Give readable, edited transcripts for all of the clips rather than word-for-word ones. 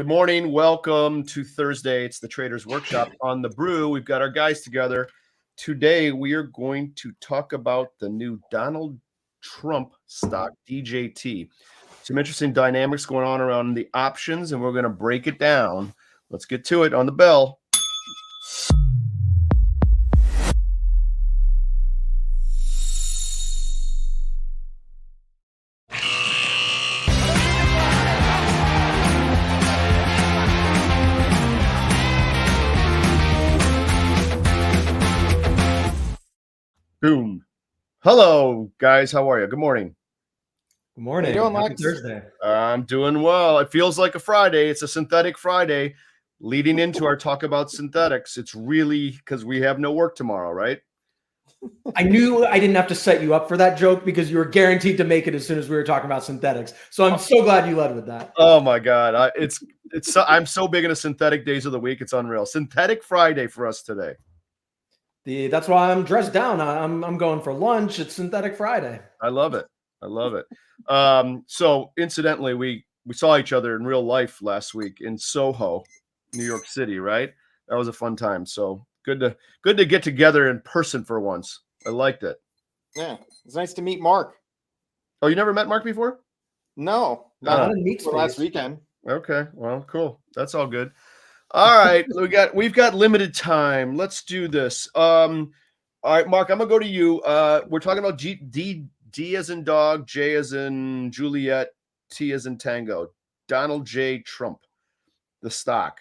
Good morning. Welcome to Thursday. It's the Traders Workshop on the Brew. We've got our guys together. Today, we are going to talk about the new Donald Trump stock, DJT. Some interesting dynamics going on around the options, and we're going to break it down. Let's get to it on the bell. Boom. Hello, guys. How are you? Good morning. Good morning. How you doing, Happy Lex? Thursday. I'm doing well. It feels like a Friday. It's a synthetic Friday leading into our talk about synthetics. It's really because we have no work tomorrow, right? I knew I didn't have to set you up for that joke because you were guaranteed to make it as soon as we were talking about synthetics. So I'm so glad you led with that. Oh my God. I'm so big into synthetic days of the week. It's unreal. Synthetic Friday for us today. That's why I'm dressed down. I'm going for lunch. It's Synthetic Friday. I love it. I love it. So incidentally, we saw each other in real life last week in Soho, New York City, right? That was a fun time. So good to get together in person for once. I liked it. Yeah, it's nice to meet Mark. Oh, you never met Mark before? No, Not in meat space. last weekend. Okay, well, cool. That's all good. All right, we've got limited time. Let's do this. All right, Mark, I'm gonna go to you. We're talking about D as in dog, J as in Juliet, T as in Tango. Donald J. Trump, the stock.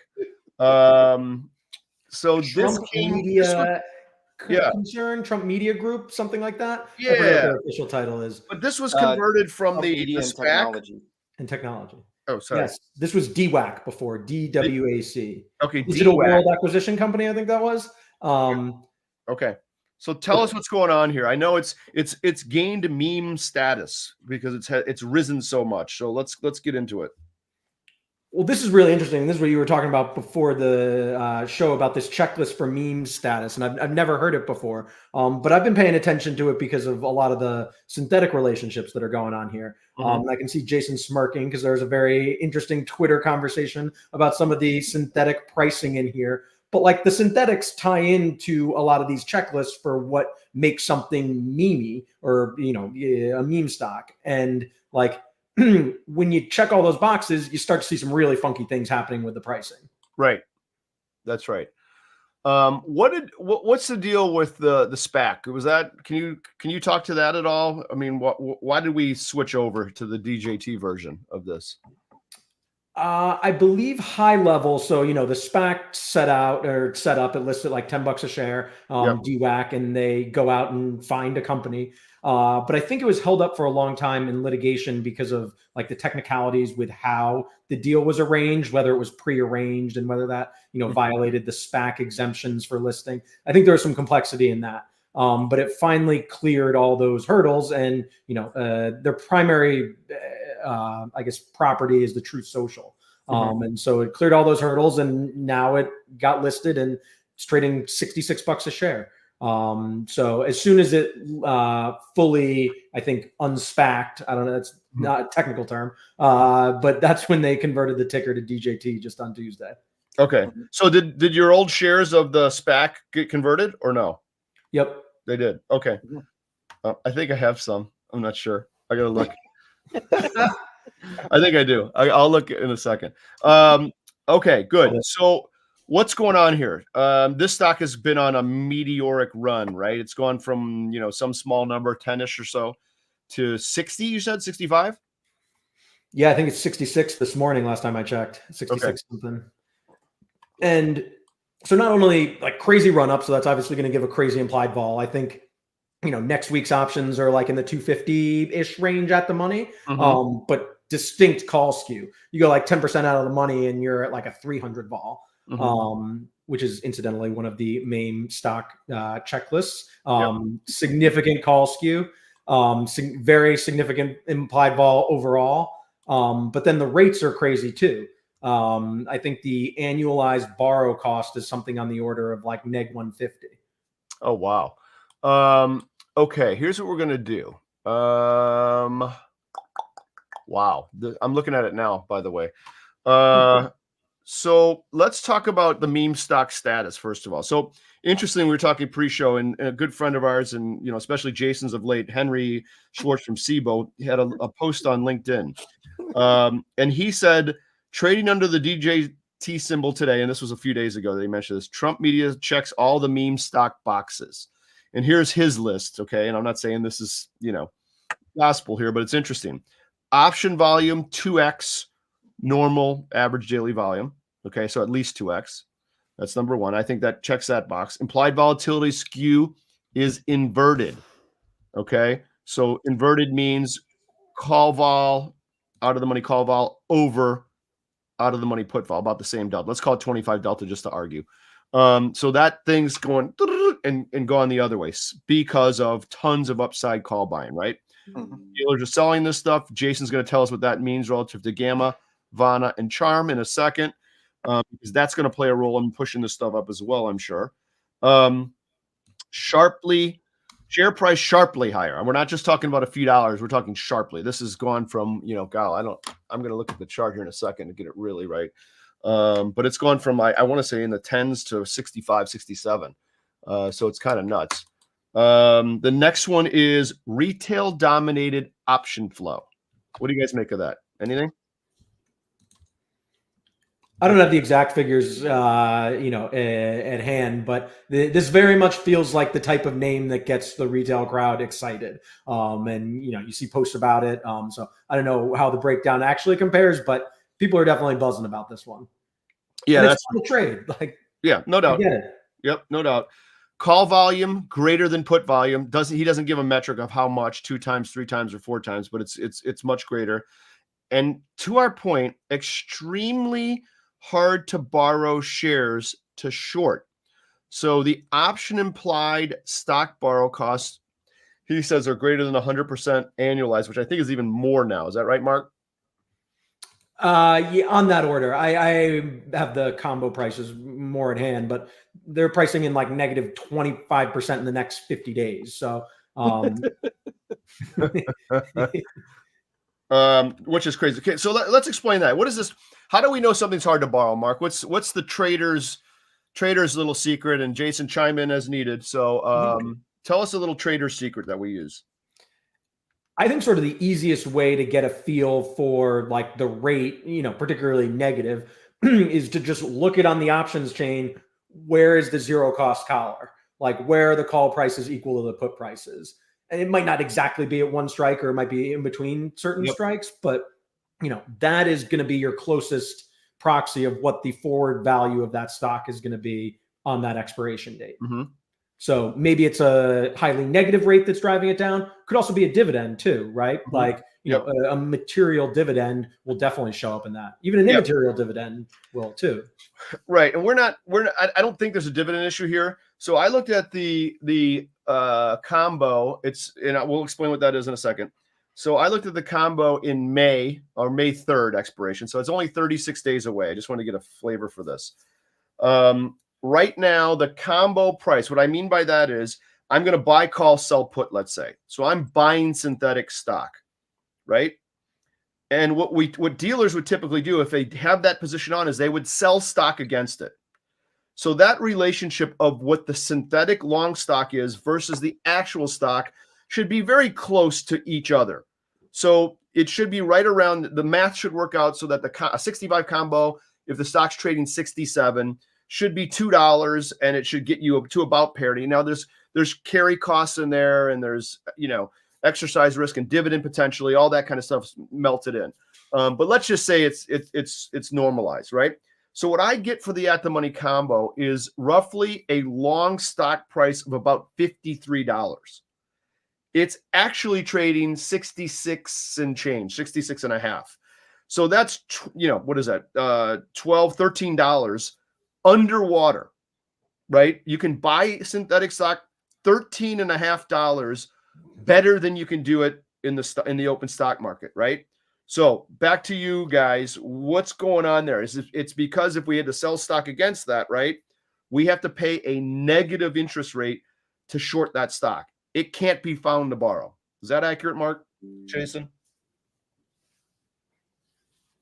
So Trump Media yeah. Concern, Trump Media Group, something like that. Yeah. I forget what their official title is. But this was converted from the Media and SPAC. Technology. And technology. Oh, sorry. Yes, this was DWAC before, DWAC. Okay, Digital DWAC. World Acquisition Company, I think that was. Okay. So tell us what's going on here. I know it's gained meme status because it's risen so much. So let's get into it. Well, this is really interesting. This is what you were talking about before the show about this checklist for meme status, and I've never heard it before. But I've been paying attention to it because of a lot of the synthetic relationships that are going on here. I can see Jason smirking because there's a very interesting Twitter conversation about some of the synthetic pricing in here. But like the synthetics tie into a lot of these checklists for what makes something memey or a meme stock, and like. When you check all those boxes, you start to see some really funky things happening with the pricing. Right. That's right. What's the deal with the SPAC? Was that, can you talk to that at all? I mean, why did we switch over to the DJT version of this? I believe high level. So, the SPAC set up, it listed like $10 a share, DWAC, and they go out and find a company. But I think it was held up for a long time in litigation because of like the technicalities with how the deal was arranged, whether it was pre-arranged and whether that, violated the SPAC exemptions for listing. I think there was some complexity in that. But it finally cleared all those hurdles, and their primary, property is the Truth Social, and so it cleared all those hurdles, and now it got listed and it's trading $66 a share. So as soon as it fully, I think, unspacked, I don't know, that's not a technical term, but that's when they converted the ticker to DJT just on Tuesday. Okay, so did your old shares of the SPAC get converted or no? Yep. They did. Okay. I think I have some. I'm not sure. I got to look. I think I do. I'll look in a second. Okay, good. So what's going on here? This stock has been on a meteoric run, right? It's gone from, some small number, 10-ish or so, to 60, you said, 65? Yeah, I think it's 66 this morning, last time I checked. 66 something. And so not only like crazy run up, so that's obviously going to give a crazy implied vol. I think, next week's options are like in the 250-ish range at the money, but distinct call skew. You go like 10% out of the money and you're at like a 300 vol, which is incidentally one of the main stock checklists. Significant call skew, very significant implied vol overall. But then the rates are crazy too. I think the annualized borrow cost is something on the order of like neg 150. Oh, wow. Okay, here's what we're going to do. Wow. I'm looking at it now, by the way. So let's talk about the meme stock status first of all. So interesting, we were talking pre-show, and a good friend of ours, and especially Jason's of late, Henry Schwartz from SIBO, had a post on LinkedIn, and he said trading under the DJT symbol today, and this was a few days ago that he mentioned this. Trump media checks all the meme stock boxes, and here's his list. Okay, and I'm not saying this is gospel here, but it's interesting. Option volume 2x normal average daily volume. Okay, so at least 2x. That's number one. I think that checks that box. Implied volatility skew is inverted. Okay, so inverted means call vol, out of the money call vol, over out of the money put vol, about the same delta. Let's call it 25 delta just to argue. So that thing's going and going the other way because of tons of upside call buying, right? Mhm. Dealers are selling this stuff. Jason's going to tell us what that means relative to Gamma, Vana, and Charm in a second, because that's going to play a role in pushing this stuff up as well, I'm sure. Share price sharply higher. And we're not just talking about a few dollars. We're talking sharply. This has gone from, I'm going to look at the chart here in a second to get it really right. But it's gone from, I want to say in the 10s to 65, 67. So it's kind of nuts. The next one is retail dominated option flow. What do you guys make of that? Anything? I don't have the exact figures, at hand, but this very much feels like the type of name that gets the retail crowd excited. And you see posts about it. So I don't know how the breakdown actually compares, but people are definitely buzzing about this one. Yeah, and that's a trade. Yeah, no doubt. I get it. Yep, no doubt. Call volume greater than put volume. He doesn't give a metric of how much, 2 times, 3 times, or 4 times, but it's much greater. And to our point, extremely hard to borrow shares to short. So the option implied stock borrow costs, he says, are greater than 100% annualized, which I think is even more now. Is that right, Mark? Yeah, on that order. I have the combo prices more at hand, but they're pricing in like negative 25% in the next 50 days. So which is crazy. Okay, so let's explain that. What is this? How do we know something's hard to borrow, Mark? What's the trader's little secret? And Jason, chime in as needed. So tell us a little trader's secret that we use. I think sort of the easiest way to get a feel for like the rate, particularly negative, is to just look it on the options chain. Where is the zero cost collar? Like where are the call prices equal to the put prices? And it might not exactly be at one strike, or it might be in between certain strikes, but that is going to be your closest proxy of what the forward value of that stock is going to be on that expiration date. Mm-hmm. So maybe it's a highly negative rate that's driving it down. Could also be a dividend too, right? Mm-hmm. Like, a material dividend will definitely show up in that. Even an immaterial dividend will too. Right. And I don't think there's a dividend issue here. So I looked at the combo. We'll explain what that is in a second. So I looked at the combo in May 3rd expiration. So it's only 36 days away. I just want to get a flavor for this. Right now, the combo price, what I mean by that is I'm going to buy, call, sell, put, let's say. So I'm buying synthetic stock, right? And what dealers would typically do if they have that position on is they would sell stock against it. So that relationship of what the synthetic long stock is versus the actual stock should be very close to each other. So it should be right around, the math should work out so that a 65 combo, if the stock's trading 67, should be $2, and it should get you up to about parity. Now there's carry costs in there, and there's exercise risk and dividend potentially, all that kind of stuff melted in. But let's just say it's normalized, right? So what I get for the at the money combo is roughly a long stock price of about $53. It's actually trading 66 and change, 66 and a half. So that's what is that? $12, $13 underwater, right? You can buy synthetic stock $13.50 better than you can do it in the open stock market, right? So back to you guys, what's going on there? It's because if we had to sell stock against that, right, we have to pay a negative interest rate to short that stock. It can't be found to borrow. Is that accurate, Mark? Jason?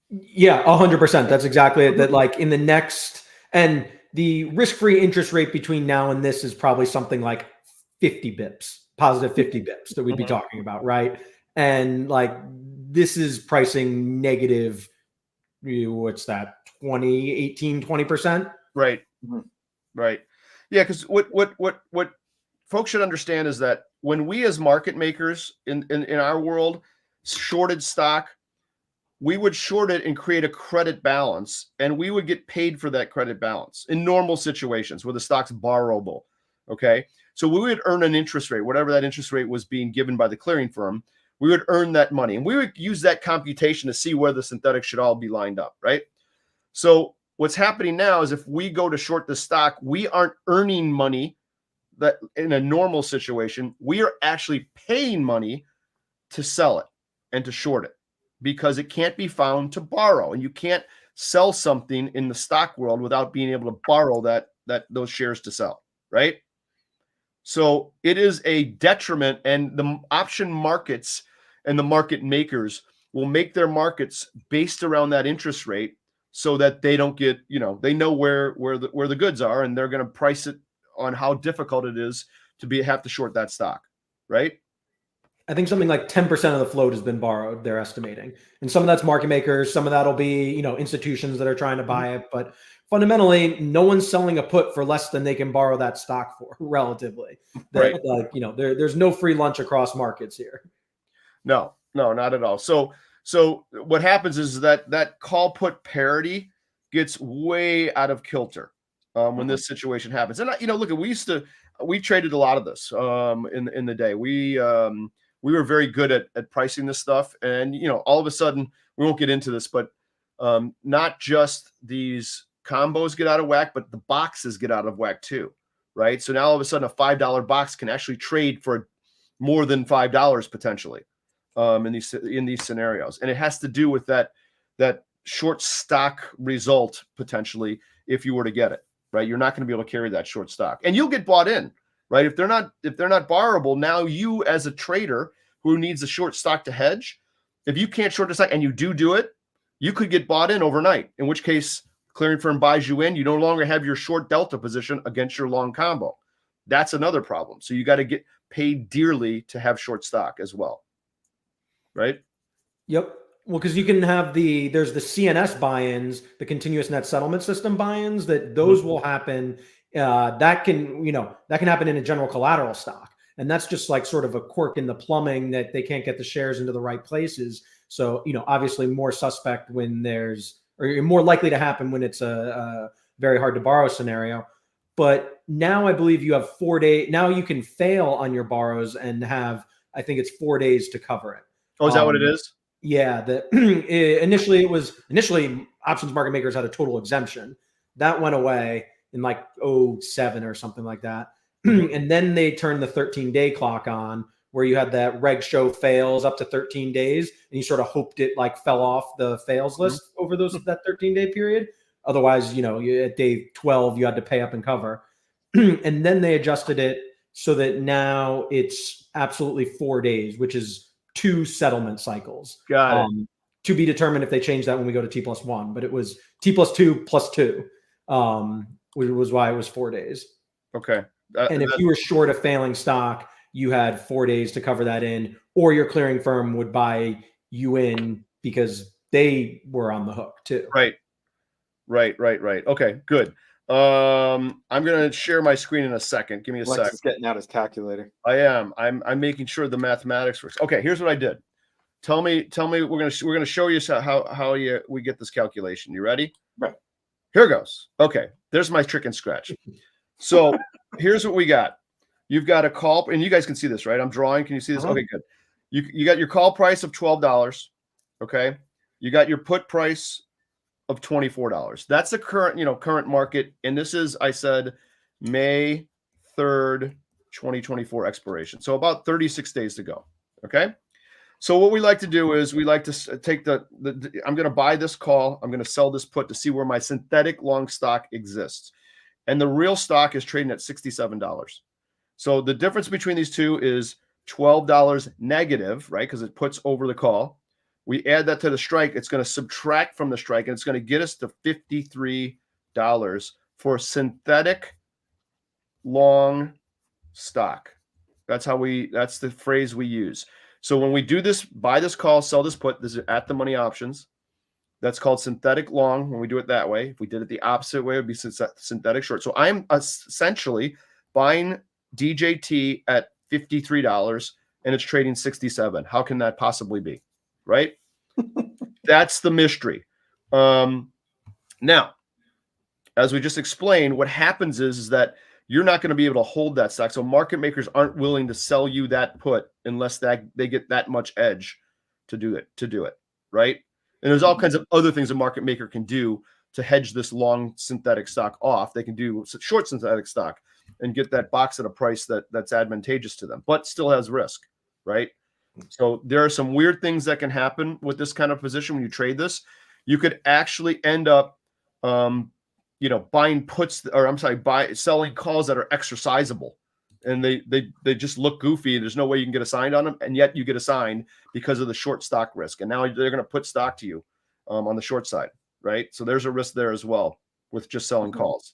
Yeah, 100%. That's exactly it. That like in the next, and the risk-free interest rate between now and this is probably something like 50 bips, positive 50 bips that we'd be talking about, right? And like this is pricing negative, what's that, 20, 18, 20%? Right. Right. Yeah, because what folks should understand is that when we as market makers in our world shorted stock, we would short it and create a credit balance, and we would get paid for that credit balance in normal situations where the stock's borrowable. Okay. So we would earn an interest rate, whatever that interest rate was being given by the clearing firm. We would earn that money, and we would use that computation to see where the synthetics should all be lined up. Right. So what's happening now is if we go to short the stock, we aren't earning money that in a normal situation. We are actually paying money to sell it and to short it because it can't be found to borrow, and you can't sell something in the stock world without being able to borrow those shares to sell, right? So it is a detriment, and the option markets and the market makers will make their markets based around that interest rate so that they don't get, they know where the goods are, and they're going to price it on how difficult it is to have to short that stock, right? I think something like 10% of the float has been borrowed, they're estimating. And some of that's market makers, some of that'll be, institutions that are trying to buy it. But fundamentally, no one's selling a put for less than they can borrow that stock for, relatively. Right. There's no free lunch across markets here. No, not at all. So what happens is that call put parity gets way out of kilter when this situation happens. And look, we traded a lot of this in the day. We were very good at pricing this stuff, and all of a sudden, we won't get into this, but not just these combos get out of whack, but the boxes get out of whack too, right? So now all of a sudden, a $5 box can actually trade for more than $5 potentially in these scenarios, and it has to do with that short stock result potentially if you were to get it, right? You're not going to be able to carry that short stock, and you'll get bought in. Right. If they're not borrowable, now you as a trader who needs a short stock to hedge, if you can't short the stock and you do it, you could get bought in overnight, in which case clearing firm buys you in. You no longer have your short delta position against your long combo. That's another problem. So you got to get paid dearly to have short stock as well. Right. Yep. Well, because you can have there's the CNS buy-ins, the continuous net settlement system buy-ins, that those will happen. That can happen in a general collateral stock. And that's just like sort of a quirk in the plumbing that they can't get the shares into the right places. So, obviously more suspect when or more likely to happen when it's a very hard to borrow scenario. But now I believe you have 4 days. Now you can fail on your borrows and have, I think it's 4 days to cover it. Oh, is that what it is? Yeah. Initially options market makers had a total exemption. That went away in like 2007 or something like that. And then they turned the 13-day clock on, where you had that reg show fails up to 13 days, and you sort of hoped it like fell off the fails list over that 13-day period. Otherwise, at day 12, you had to pay up and cover. And then they adjusted it so that now it's absolutely 4 days, which is 2 settlement cycles. Got it. To be determined if they change that when we go to T+1, but it was T+2 + 2. Which was why it was 4 days. Okay. And if you were short a failing stock, you had 4 days to cover that in, or your clearing firm would buy you in because they were on the hook too. Right. Okay, good. I'm going to share my screen in a second. Give me a Lex sec. is getting out his calculator. I am. I'm making sure the mathematics works. Okay, here's what I did. Tell me. We're going to show you how we get this calculation. You ready? Right. Here goes. Okay, there's my trick and scratch. So here's what we got. You've got a call, and you guys can see this, right? I'm drawing. Can you see this? Okay, good. You got your call price of $12. Okay. You got your put price of $24. That's the current market. And this is, I said, May 3rd, 2024 expiration. So about 36 days to go. Okay. So what we like to do is we like to take I'm going to buy this call. I'm going to sell this put to see where my synthetic long stock exists. And the real stock is trading at $67. So the difference between these two is $12 negative, right? Because it puts over the call, We add that to the strike. It's going to subtract from the strike, and it's going to get us to $53 for synthetic long stock. That's the phrase we use. So when we do this, buy this call, sell this put, this is at the money options. That's called synthetic long when we do it that way. If we did it the opposite way, it would be synthetic short. So I'm essentially buying DJT at $53 and it's trading 67. How can that possibly be? Right? That's the mystery. Now, as we just explained, what happens is that you're not going to be able to hold that stock. So market makers aren't willing to sell you that put unless they get that much edge to do it, right? And there's all kinds of other things a market maker can do to hedge this long synthetic stock off. They can do short synthetic stock and get that box at a price that's advantageous to them, but still has risk, right? So there are some weird things that can happen with this kind of position when you trade this. You could actually end up buying puts, or I'm sorry, selling calls that are exercisable, and they just look goofy. There's no way you can get assigned on them, and yet you get assigned because of the short stock risk. And now they're going to put stock to you on the short side, right? So there's a risk there as well with just selling calls.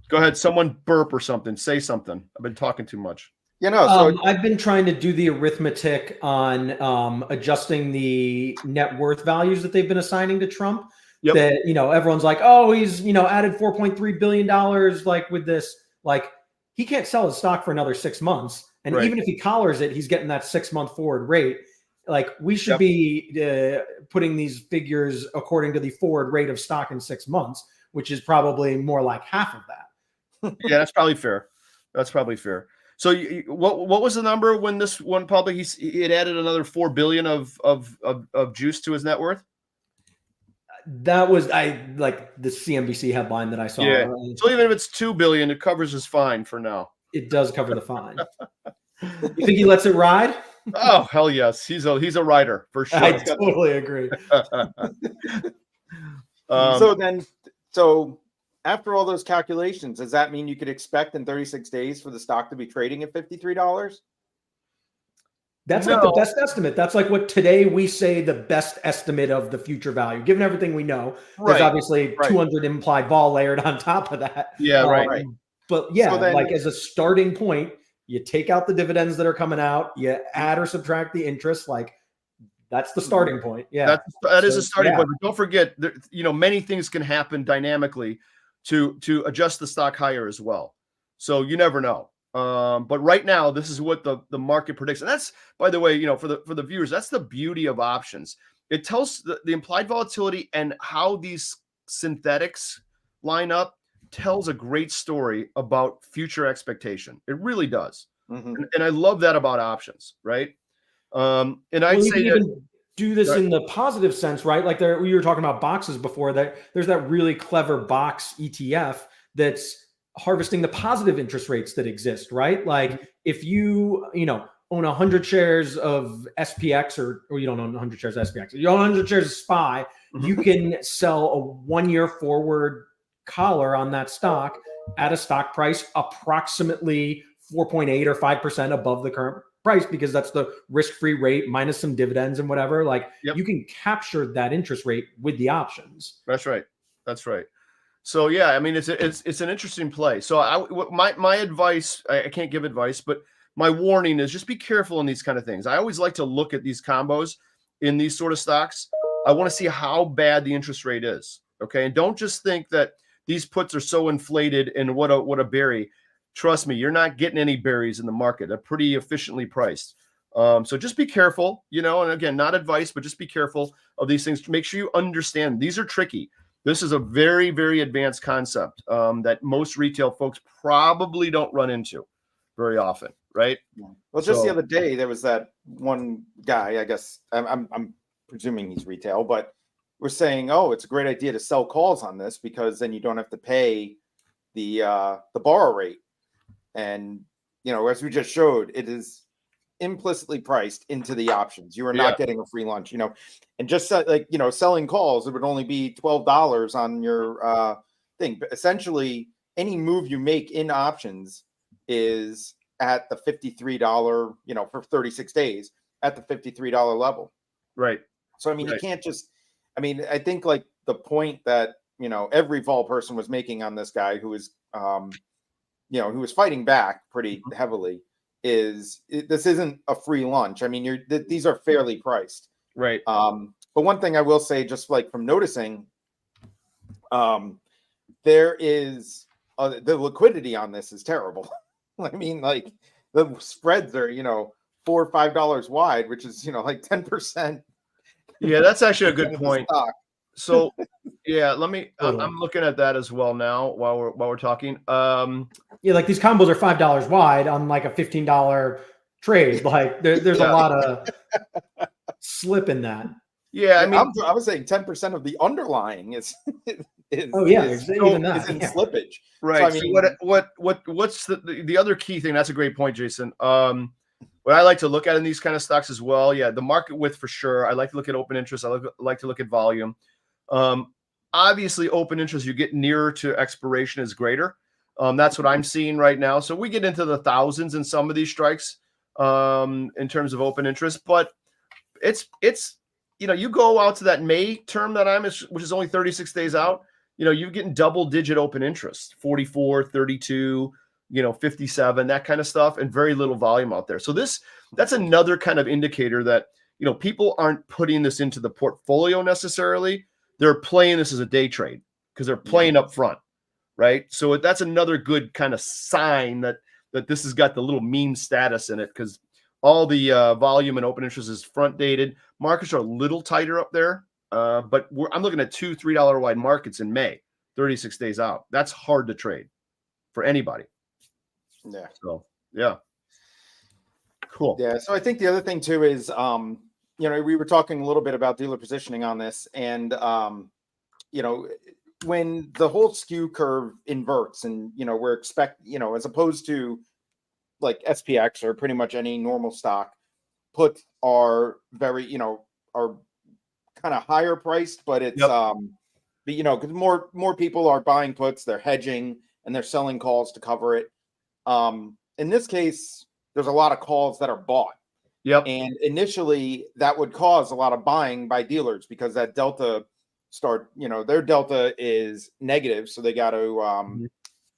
Go ahead, someone burp or something. Say something. I've been talking too much. So I've been trying to do the arithmetic on adjusting the net worth values that they've been assigning to Trump. Yep. That, everyone's like, oh, he's, added $4.3 billion, like with this, like he can't sell his stock for another 6 months. And Right. even if he collars it, he's getting that 6-month forward rate. Like we should be putting these figures according to the forward rate of stock in 6 months, which is probably more like half of that. Yeah, that's probably fair. That's probably fair. So what was the number when this one public, he had added another 4 billion of juice to his net worth? That was like the CNBC headline that I saw. Yeah. So even if it's 2 billion, it covers his fine for now. It does cover the fine. You think he lets it ride? Oh, hell yes. He's a rider for sure. I totally agree. So after all those calculations, does that mean you could expect in 36 days for the stock to be trading at $53? That's like the best estimate. That's like what today we say the best estimate of the future value, given everything we know. There's obviously 200 implied vol layered on top of that. Yeah, right. But yeah, like as a starting point, you take out the dividends that are coming out, you add or subtract the interest, like that's the starting point. Yeah, that is a starting point. But don't forget, many things can happen dynamically to adjust the stock higher as well. So you never know. But right now, this is what the market predicts. And that's, by the way, for the viewers, that's the beauty of options. It tells the implied volatility and how these synthetics line up tells a great story about future expectation. It really does. Mm-hmm. And I love that about options, right? And I'd say that do this in the positive sense, right? Like we were talking about boxes before, that there's that really clever box ETF that's harvesting the positive interest rates that exist, right? Like if you, own 100 shares of SPX or you don't own 100 shares of SPX, you own 100 shares of SPY, you can sell a 1-year forward collar on that stock at a stock price approximately 4.8 or 5% above the current price, because that's the risk-free rate minus some dividends and whatever. Like you can capture that interest rate with the options. That's right. So yeah, I mean, it's an interesting play. So my advice, I can't give advice, but my warning is just be careful in these kind of things. I always like to look at these combos in these sort of stocks. I want to see how bad the interest rate is. Okay. And don't just think that these puts are so inflated and what a berry. Trust me, you're not getting any berries in the market. They're pretty efficiently priced. So just be careful, and again, not advice, but just be careful of these things to make sure you understand. These are tricky. This is a very, very advanced concept that most retail folks probably don't run into very often, right? Well, just the other day, there was that one guy, I guess, I'm presuming he's retail, but we're saying, oh, it's a great idea to sell calls on this because then you don't have to pay the borrow rate. And, as we just showed, it is implicitly priced into the options. You are not getting a free lunch, and just selling calls, it would only be $12 on your thing. But essentially, any move you make in options is at the $53, for 36 days at the $53 level. Right. So, I mean, you Right. can't just, I mean, I think like the point that, every vol person was making on this guy who was, who was fighting back pretty heavily is this isn't a free lunch. I mean, these are fairly priced. Right. But one thing I will say, just like from noticing, there is the liquidity on this is terrible. I mean, like the spreads are, $4 or $5 wide, which is, like 10%. Yeah, that's actually a good point. Stock. So, yeah, let me. Totally. I'm looking at that as well now while we're talking. Yeah, like these combos are $5 wide on like a $15 trade. Like there's a lot of slip in that. Yeah, I mean, I was saying 10% of the underlying is oh yeah, even that is in slippage. Right. So, I mean, what's the other key thing? That's a great point, Jason. What I like to look at in these kind of stocks as well, yeah, the market width for sure. I like to look at open interest. I like to look at volume. Obviously, open interest, you get nearer to expiration is greater. That's what I'm seeing right now. So we get into the thousands in some of these strikes in terms of open interest, but it's you go out to that May term that which is only 36 days out. You're getting double-digit open interest, 44, 32. 57, that kind of stuff, and very little volume out there. So that's another kind of indicator that, people aren't putting this into the portfolio necessarily. They're playing this as a day trade because they're playing up front, right? So that's another good kind of sign that this has got the little meme status in it because all the volume and open interest is front dated. Markets are a little tighter up there, but I'm looking at $2-3 wide markets in May, 36 days out. That's hard to trade for anybody. Yeah. So, yeah. Cool. Yeah. So I think the other thing too is, we were talking a little bit about dealer positioning on this, and when the whole skew curve inverts, and we're as opposed to like SPX or pretty much any normal stock, puts are very, are kind of higher priced, but it's because more people are buying puts, they're hedging, and they're selling calls to cover it. In this case, there's a lot of calls that are bought. Yep. And initially that would cause a lot of buying by dealers because that delta their delta is negative. So they got to,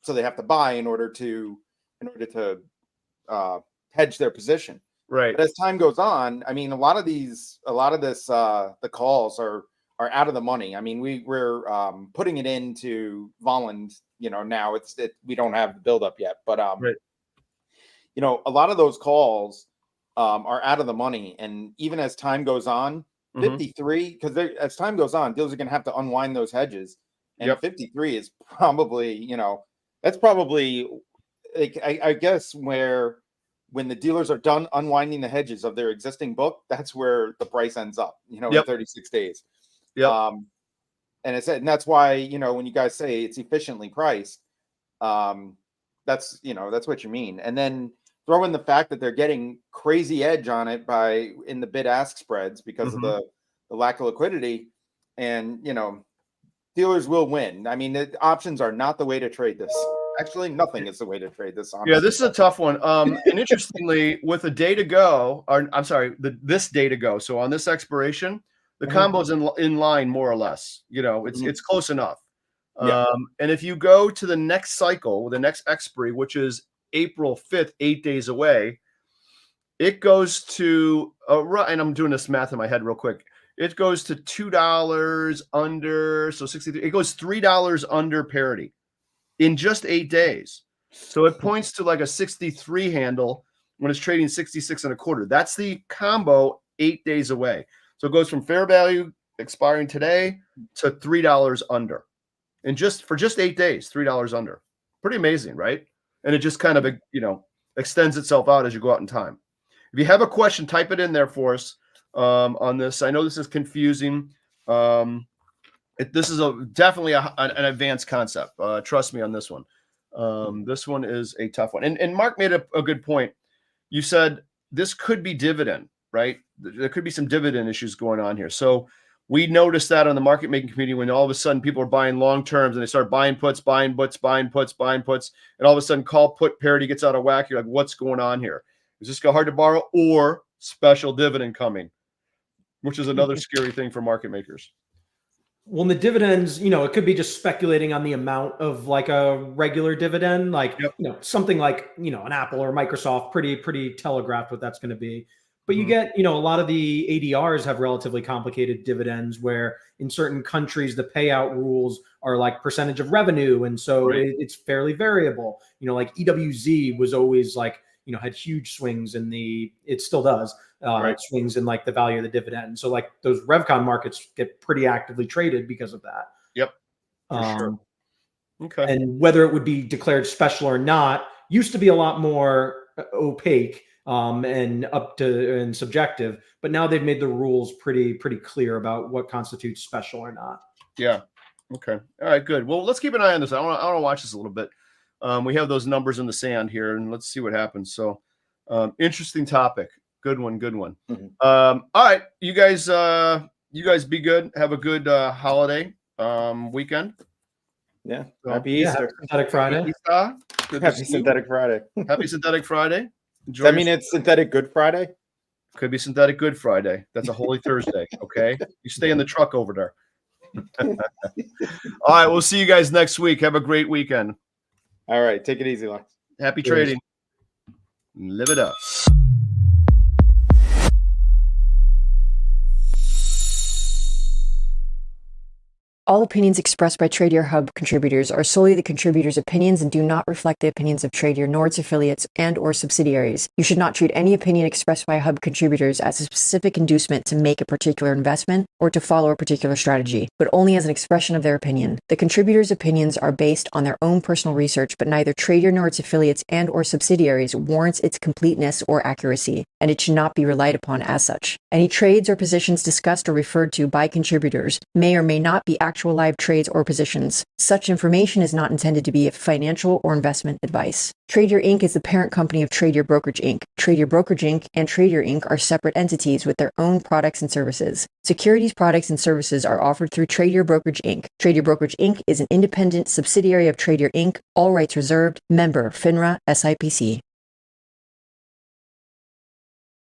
so they have to buy in order to hedge their position. Right. But as time goes on, I mean, a lot of this, the calls are out of the money. I mean, we're putting it into Volland, now we don't have the buildup yet, but right. A lot of those calls are out of the money, and even as time goes on, 53, because as time goes on, dealers are going to have to unwind those hedges, and 53 is probably, that's probably, like, I guess when the dealers are done unwinding the hedges of their existing book, that's where the price ends up, in 36 days. Yeah. And that's why, when you guys say it's efficiently priced, that's what you mean. And then throw in the fact that they're getting crazy edge on it in the bid ask spreads because of the lack of liquidity, and, dealers will win. I mean, the options are not the way to trade this. Actually, nothing is the way to trade this. Honestly. Yeah, this is a tough one. And interestingly, with a day to go, or I'm sorry, this day to go. So on this expiration, the combo's in line more or less. It's close enough. Yeah. And if you go to the next cycle, the next expiry, which is April 5th, 8 days away, it goes to and I'm doing this math in my head real quick. It goes to $2 under, so 63. It goes $3 under parity in just 8 days. So it points to like a 63 handle when it's trading 66 and a quarter. That's the combo 8 days away. So it goes from fair value expiring today to $3 under. And for just 8 days, $3 under. Pretty amazing, right? And it just kind of, extends itself out as you go out in time. If you have a question, type it in there for us on this. I know this is confusing. This is definitely an advanced concept. Trust me on this one. This one is a tough one. And Mark made a good point. You said this could be dividend, right? There could be some dividend issues going on here. So we noticed that on the market making community when all of a sudden people are buying long terms and they start buying puts, and all of a sudden call put parity gets out of whack. You're like, what's going on here? Is this hard to borrow or special dividend coming? which is another scary thing for market makers. Well, in the dividends, it could be just speculating on the amount of like a regular dividend, like, something like, an Apple or Microsoft, pretty telegraphed what that's going to be. But you get, a lot of the ADRs have relatively complicated dividends where in certain countries, the payout rules are like percentage of revenue. And so it's fairly variable. Like EWZ was always like, had huge swings it still does, swings in like the value of the dividend. So like those RevCon markets get pretty actively traded because of that. Yep. For sure. Okay. And whether it would be special or not used to be a lot more opaque and subjective, but now they've made the rules pretty clear about what constitutes special or not. Yeah. Okay. All right, good. Well, let's keep an eye on this. I want to watch this a little bit. We have those numbers in the sand here, and let's see what happens. So, interesting topic. Good one. Mm-hmm. All right, you guys be good. Have a good holiday weekend. Yeah. Happy Easter. Happy Synthetic Friday. Happy Synthetic Friday. Happy Synthetic Friday. Does that mean it's Synthetic Good Friday? Could be Synthetic Good Friday. That's a Holy Thursday. Okay, you stay in the truck over there. All right, we'll see you guys next week. Have a great weekend. All right, take it easy, Lex. Happy trading. Live it up. All opinions expressed by Tradier Hub contributors are solely the contributors' opinions and do not reflect the opinions of Tradier nor its affiliates and/or subsidiaries. You should not treat any opinion expressed by Hub contributors as a specific inducement to make a particular investment or to follow a particular strategy, but only as an expression of their opinion. The contributors' opinions are based on their own personal research, but neither Tradier nor its affiliates and/or subsidiaries warrants its completeness or accuracy, and it should not be relied upon as such. Any trades or positions discussed or referred to by contributors may or may not be actual live trades or positions. Such information is not intended to be financial or investment advice. Tradier Inc. is the parent company of Tradier Brokerage Inc. Tradier Brokerage Inc. and Tradier Inc. are separate entities with their own products and services. Securities products and services are offered through Tradier Brokerage Inc. Tradier Brokerage Inc. is an independent subsidiary of Tradier Inc. All rights reserved. Member FINRA SIPC.